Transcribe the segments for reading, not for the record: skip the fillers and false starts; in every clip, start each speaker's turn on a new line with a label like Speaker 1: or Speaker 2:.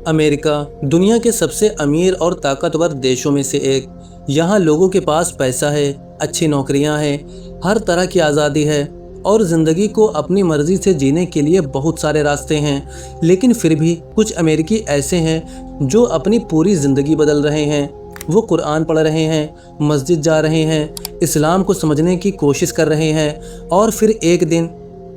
Speaker 1: America दुनिया के सबसे अमीर और ताकतवर देशों में से एक। यहाँ लोगों के पास पैसा है, अच्छी नौकरियाँ हैं, हर तरह की आज़ादी है और ज़िंदगी को अपनी मर्ज़ी से जीने के लिए बहुत सारे रास्ते हैं। लेकिन फिर भी कुछ अमेरिकी ऐसे हैं जो अपनी पूरी ज़िंदगी बदल रहे हैं। वो कुरान पढ़ रहे हैं, मस्जिद जा रहे हैं, इस्लाम को समझने की कोशिश कर रहे हैं और फिर एक दिन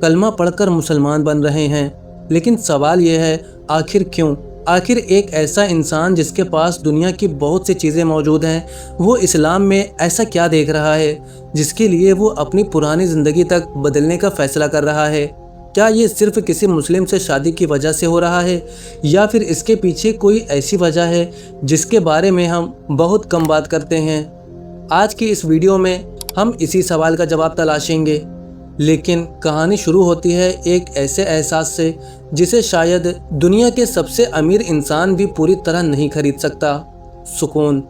Speaker 1: कलमा पढ़कर मुसलमान बन रहे हैं। लेकिन सवाल यह है, आखिर क्यों? आखिर एक ऐसा इंसान जिसके पास दुनिया की बहुत सी चीज़ें मौजूद हैं, वो इस्लाम में ऐसा क्या देख रहा है जिसके लिए वो अपनी पुरानी ज़िंदगी तक बदलने का फ़ैसला कर रहा है? क्या ये सिर्फ़ किसी मुस्लिम से शादी की वजह से हो रहा है या फिर इसके पीछे कोई ऐसी वजह है जिसके बारे में हम बहुत कम बात करते हैं? आज की इस वीडियो में हम इसी सवाल का जवाब तलाशेंगे। लेकिन कहानी शुरू होती है एक ऐसे एहसास से जिसे शायद दुनिया के सबसे अमीर इंसान भी पूरी तरह नहीं खरीद सकता। सुकून।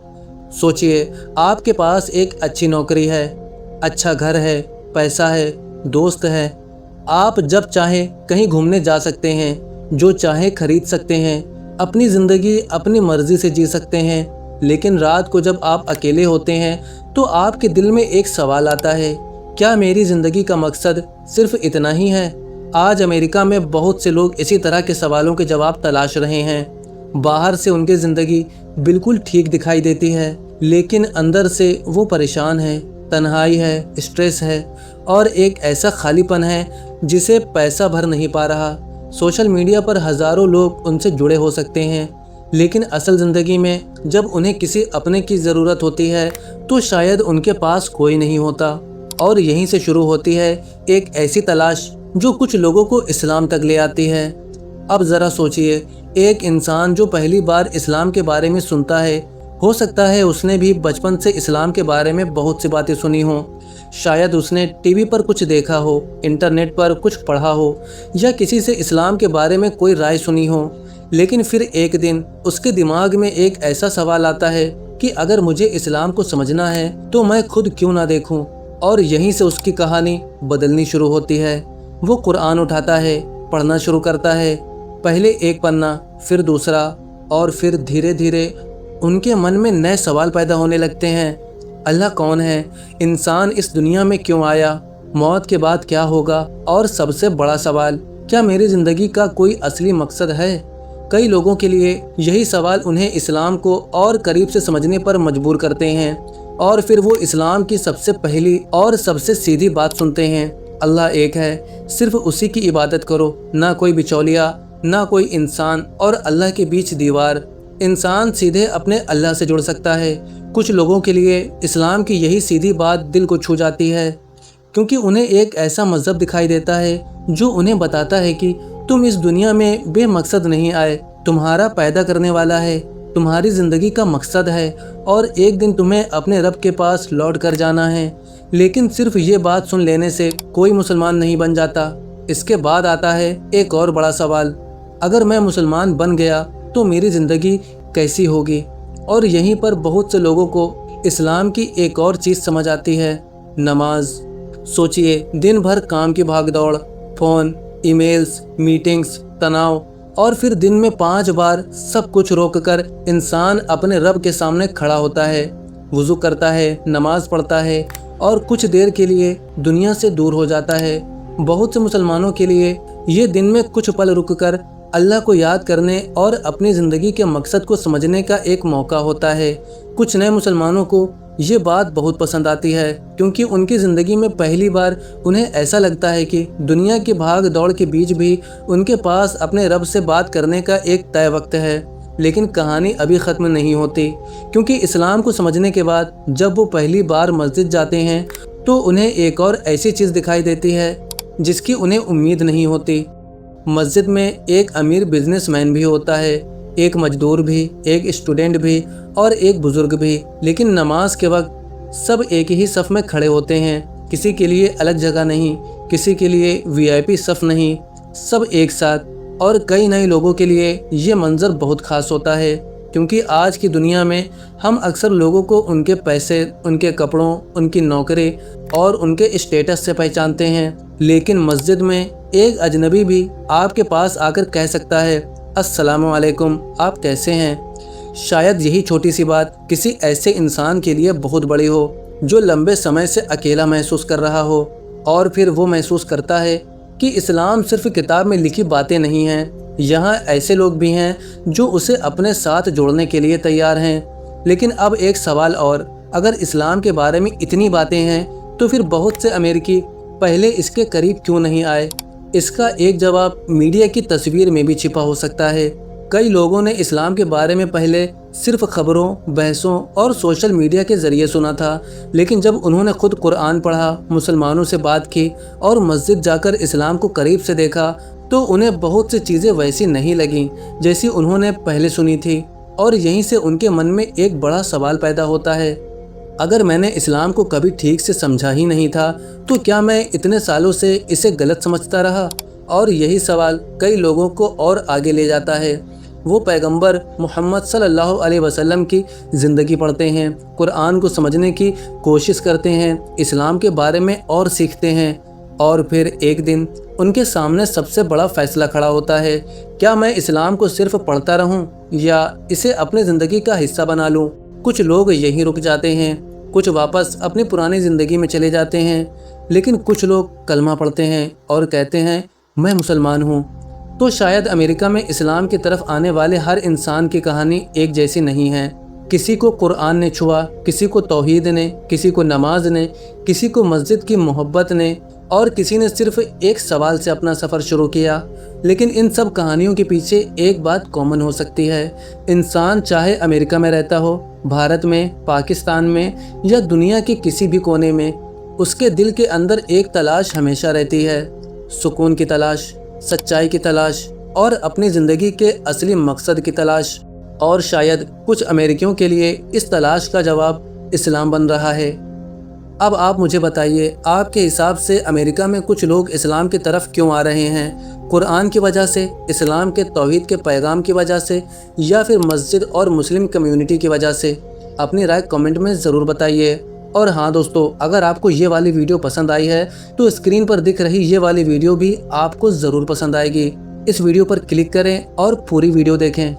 Speaker 1: सोचिए, आपके पास एक अच्छी नौकरी है, अच्छा घर है, पैसा है, दोस्त है, आप जब चाहे कहीं घूमने जा सकते हैं, जो चाहे खरीद सकते हैं, अपनी ज़िंदगी अपनी मर्ज़ी से जी सकते हैं। लेकिन रात को जब आप अकेले होते हैं तो आपके दिल में एक सवाल आता है, क्या मेरी ज़िंदगी का मकसद सिर्फ इतना ही है? आज अमेरिका में बहुत से लोग इसी तरह के सवालों के जवाब तलाश रहे हैं। बाहर से उनकी ज़िंदगी बिल्कुल ठीक दिखाई देती है, लेकिन अंदर से वो परेशान है, तन्हाई है, स्ट्रेस है और एक ऐसा खालीपन है जिसे पैसा भर नहीं पा रहा। सोशल मीडिया पर हज़ारों लोग उनसे जुड़े हो सकते हैं, लेकिन असल ज़िंदगी में जब उन्हें किसी अपने की ज़रूरत होती है तो शायद उनके पास कोई नहीं होता। और यहीं से शुरू होती है एक ऐसी तलाश जो कुछ लोगों को इस्लाम तक ले आती है। अब ज़रा सोचिए, एक इंसान जो पहली बार इस्लाम के बारे में सुनता है, हो सकता है उसने भी बचपन से इस्लाम के बारे में बहुत सी बातें सुनी हों। शायद उसने टीवी पर कुछ देखा हो, इंटरनेट पर कुछ पढ़ा हो या किसी से इस्लाम के बारे में कोई राय सुनी हो। लेकिन फिर एक दिन उसके दिमाग में एक ऐसा सवाल आता है कि अगर मुझे इस्लाम को समझना है तो मैं खुद क्यों ना देखूं। और यहीं से उसकी कहानी बदलनी शुरू होती है। वो कुरान उठाता है, पढ़ना शुरू करता है, पहले एक पन्ना, फिर दूसरा और फिर धीरे धीरे उनके मन में नए सवाल पैदा होने लगते हैं। अल्लाह कौन है? इंसान इस दुनिया में क्यों आया? मौत के बाद क्या होगा? और सबसे बड़ा सवाल, क्या मेरी ज़िंदगी का कोई असली मकसद है? कई लोगों के लिए यही सवाल उन्हें इस्लाम को और करीब से समझने पर मजबूर करते हैं और फिर वो इस्लाम की सबसे पहली और सबसे सीधी बात सुनते हैं, अल्लाह एक है, सिर्फ उसी की इबादत करो, ना कोई बिचौलिया, ना कोई इंसान और अल्लाह के बीच दीवार। इंसान सीधे अपने अल्लाह से जुड़ सकता है। कुछ लोगों के लिए इस्लाम की यही सीधी बात दिल को छू जाती है, क्योंकि उन्हें एक ऐसा मज़हब दिखाई देता है जो उन्हें बताता है कि तुम इस दुनिया में बेमकसद नहीं आए, तुम्हारा पैदा करने वाला है, तुम्हारी ज़िंदगी का मकसद है और एक दिन तुम्हें अपने रब के पास लौट कर जाना है। लेकिन सिर्फ ये बात सुन लेने से कोई मुसलमान नहीं बन जाता। इसके बाद आता है एक और बड़ा सवाल, अगर मैं मुसलमान बन गया तो मेरी ज़िंदगी कैसी होगी? और यहीं पर बहुत से लोगों को इस्लाम की एक और चीज़ समझ आती है, नमाज। सोचिए, दिन भर काम की भागदौड़, फ़ोन, ईमेल्स, मीटिंग्स, तनाव और फिर दिन में 5 बार सब कुछ रोककर इंसान अपने रब के सामने खड़ा होता है, वुज़ू करता है, नमाज पढ़ता है और कुछ देर के लिए दुनिया से दूर हो जाता है। बहुत से मुसलमानों के लिए ये दिन में कुछ पल रुककर अल्लाह को याद करने और अपनी ज़िंदगी के मकसद को समझने का एक मौका होता है। कुछ नए मुसलमानों को ये बात बहुत पसंद आती है, क्योंकि उनकी ज़िंदगी में पहली बार उन्हें ऐसा लगता है कि दुनिया की भाग दौड़ के बीच भी उनके पास अपने रब से बात करने का एक तय वक्त है। लेकिन कहानी अभी ख़त्म नहीं होती, क्योंकि इस्लाम को समझने के बाद जब वो पहली बार मस्जिद जाते हैं तो उन्हें एक और ऐसी चीज़ दिखाई देती है जिसकी उन्हें उम्मीद नहीं होती। मस्जिद में एक अमीर बिजनेसमैन भी होता है, एक मजदूर भी, एक स्टूडेंट भी और एक बुज़ुर्ग भी। लेकिन नमाज के वक्त सब एक ही सफ़ में खड़े होते हैं, किसी के लिए अलग जगह नहीं, किसी के लिए वीआईपी सफ़ नहीं, सब एक साथ। और कई नए लोगों के लिए ये मंज़र बहुत ख़ास होता है, क्योंकि आज की दुनिया में हम अक्सर लोगों को उनके पैसे, उनके कपड़ों, उनकी नौकरी और उनके स्टेटस से पहचानते हैं। लेकिन मस्जिद में एक अजनबी भी आपके पास आकर कह सकता है, अस्सलामु अलैकुम, आप कैसे हैं? शायद यही छोटी सी बात किसी ऐसे इंसान के लिए बहुत बड़ी हो जो लंबे समय से अकेला महसूस कर रहा हो, और फिर वो महसूस करता है कि इस्लाम सिर्फ किताब में लिखी बातें नहीं हैं। यहाँ ऐसे लोग भी हैं जो उसे अपने साथ जोड़ने के लिए तैयार हैं। लेकिन अब एक सवाल और, अगर इस्लाम के बारे में इतनी बातें हैं तो फिर बहुत से अमेरिकी पहले इसके करीब क्यों नहीं आए? इसका एक जवाब मीडिया की तस्वीर में भी छिपा हो सकता है। कई लोगों ने इस्लाम के बारे में पहले सिर्फ खबरों, बहसों और सोशल मीडिया के ज़रिए सुना था, लेकिन जब उन्होंने खुद कुरान पढ़ा, मुसलमानों से बात की और मस्जिद जाकर इस्लाम को करीब से देखा, तो उन्हें बहुत सी चीज़ें वैसी नहीं लगीं जैसी उन्होंने पहले सुनी थी। और यहीं से उनके मन में एक बड़ा सवाल पैदा होता है, अगर मैंने इस्लाम को कभी ठीक से समझा ही नहीं था तो क्या मैं इतने सालों से इसे गलत समझता रहा? और यही सवाल कई लोगों को और आगे ले जाता है। वो पैगंबर मोहम्मद सल्लल्लाहु अलैहि वसल्लम की ज़िंदगी पढ़ते हैं, कुरान को समझने की कोशिश करते हैं, इस्लाम के बारे में और सीखते हैं, और फिर एक दिन उनके सामने सबसे बड़ा फ़ैसला खड़ा होता है, क्या मैं इस्लाम को सिर्फ पढ़ता रहूं या इसे अपनी ज़िंदगी का हिस्सा बना लूं? कुछ लोग यहीं रुक जाते हैं, कुछ वापस अपनी पुरानी ज़िंदगी में चले जाते हैं, लेकिन कुछ लोग कलमा पढ़ते हैं और कहते हैं मैं मुसलमान हूँ। तो शायद अमेरिका में इस्लाम की तरफ आने वाले हर इंसान की कहानी एक जैसी नहीं है। किसी को कुरान ने छुआ, किसी को तौहीद ने, किसी को नमाज ने, किसी को मस्जिद की मोहब्बत ने, और किसी ने सिर्फ एक सवाल से अपना सफ़र शुरू किया। लेकिन इन सब कहानियों के पीछे एक बात कॉमन हो सकती है। इंसान चाहे अमेरिका में रहता हो, भारत में, पाकिस्तान में या दुनिया के किसी भी कोने में, उसके दिल के अंदर एक तलाश हमेशा रहती है, सुकून की तलाश, सच्चाई की तलाश और अपनी ज़िंदगी के असली मकसद की तलाश। और शायद कुछ अमेरिकियों के लिए इस तलाश का जवाब इस्लाम बन रहा है। अब आप मुझे बताइए, आपके हिसाब से अमेरिका में कुछ लोग इस्लाम की तरफ क्यों आ रहे हैं? कुरान की वजह से, इस्लाम के तौहीद के पैगाम की वजह से, या फिर मस्जिद और मुस्लिम कम्युनिटी की वजह से? अपनी राय कमेंट में ज़रूर बताइए। और हाँ दोस्तों, अगर आपको ये वाली वीडियो पसंद आई है तो स्क्रीन पर दिख रही ये वाली वीडियो भी आपको ज़रूर पसंद आएगी। इस वीडियो पर क्लिक करें और पूरी वीडियो देखें।